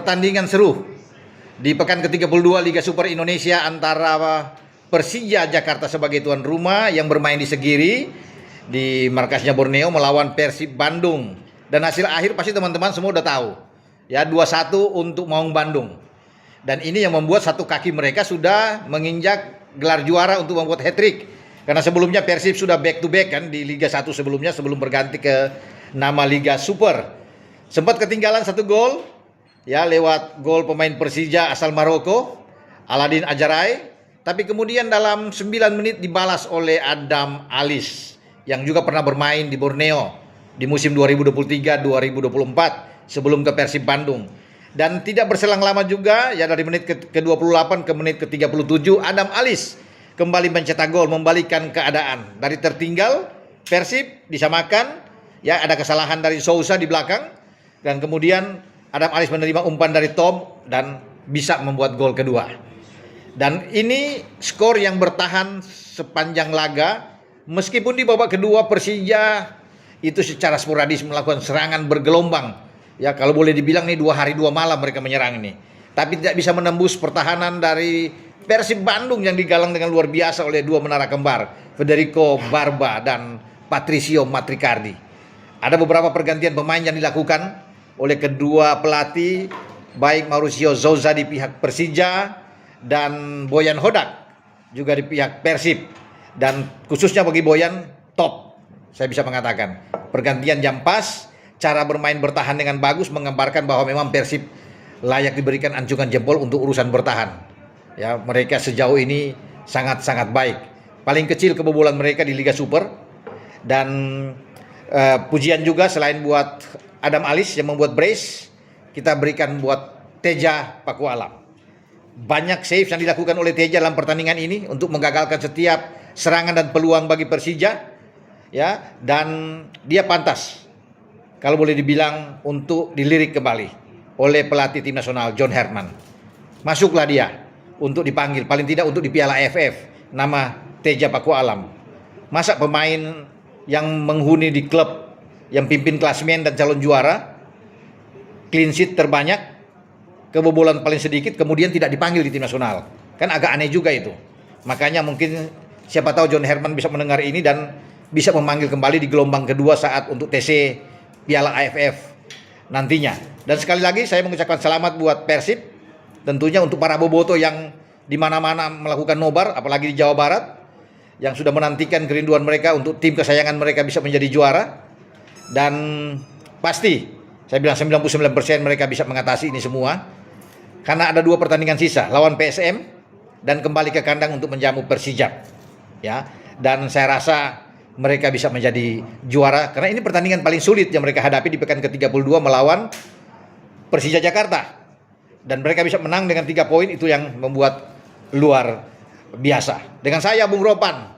pertandingan seru di pekan ke-32 Liga Super Indonesia antara Persija Jakarta sebagai tuan rumah yang bermain di Segiri di markasnya Borneo melawan Persib Bandung. Dan hasil akhir pasti teman-teman semua udah tahu. Ya, 2-1 untuk Maung Bandung. Dan ini yang membuat satu kaki mereka sudah menginjak gelar juara untuk membuat hat-trick. Karena sebelumnya Persib sudah back to back kan di Liga 1 sebelumnya sebelum berganti ke nama Liga Super. Sempat ketinggalan satu gol ya lewat gol pemain Persija asal Maroko, Aladin Ajaray, tapi kemudian dalam 9 menit dibalas oleh Adam Alis yang juga pernah bermain di Borneo di musim 2023-2024 sebelum ke Persib Bandung. Dan tidak berselang lama juga ya dari menit ke-28 ke menit ke-37 Adam Alis kembali mencetak gol membalikan keadaan. Dari tertinggal Persib disamakan ya, ada kesalahan dari Sousa di belakang dan kemudian Adam Alis menerima umpan dari Tom dan bisa membuat gol kedua. Dan ini skor yang bertahan sepanjang laga. Meskipun di babak kedua Persija itu secara sporadis melakukan serangan bergelombang. Ya kalau boleh dibilang nih 2 hari 2 malam mereka menyerang ini. Tapi tidak bisa menembus pertahanan dari Persib Bandung yang digalang dengan luar biasa oleh 2 menara kembar. Federico Barba dan Patricio Matricardi. Ada beberapa pergantian pemain yang dilakukan oleh kedua pelatih, baik Mauricio Sousa di pihak Persija dan Boyan Hodak juga di pihak Persib. Dan khususnya bagi Boyan, top, saya bisa mengatakan. Pergantian jam pas, cara bermain bertahan dengan bagus, menggambarkan bahwa memang Persib layak diberikan anjungan jempol untuk urusan bertahan. Ya, mereka sejauh ini sangat-sangat baik. Paling kecil kebobolan mereka di Liga Super. Dan pujian juga selain buat Adam Alis yang membuat brace, kita berikan buat Teja Pakualam. Banyak save yang dilakukan oleh Teja dalam pertandingan ini untuk menggagalkan setiap serangan dan peluang bagi Persija. Ya, dan dia pantas kalau boleh dibilang untuk dilirik kembali oleh pelatih tim nasional John Herman. Masuklah dia untuk dipanggil, paling tidak untuk di Piala AFF, nama Teja Pakualam. Masa pemain yang menghuni di klub yang pimpin klasemen dan calon juara, clean sheet terbanyak, kebobolan paling sedikit, kemudian tidak dipanggil di tim nasional. Kan agak aneh juga itu. Makanya mungkin siapa tahu John Herman bisa mendengar ini dan bisa memanggil kembali di gelombang kedua saat untuk TC Piala AFF nantinya. Dan sekali lagi saya mengucapkan selamat buat Persib, tentunya untuk para boboto yang di mana-mana melakukan nobar, apalagi di Jawa Barat, yang sudah menantikan kerinduan mereka untuk tim kesayangan mereka bisa menjadi juara. Dan pasti saya bilang 99% mereka bisa mengatasi ini semua karena ada 2 pertandingan sisa lawan PSM dan kembali ke kandang untuk menjamu Persija. Ya, dan saya rasa mereka bisa menjadi juara karena ini pertandingan paling sulit yang mereka hadapi di pekan ke-32 melawan Persija Jakarta. Dan mereka bisa menang dengan 3 poin, itu yang membuat luar biasa. Dengan saya Bung Ropan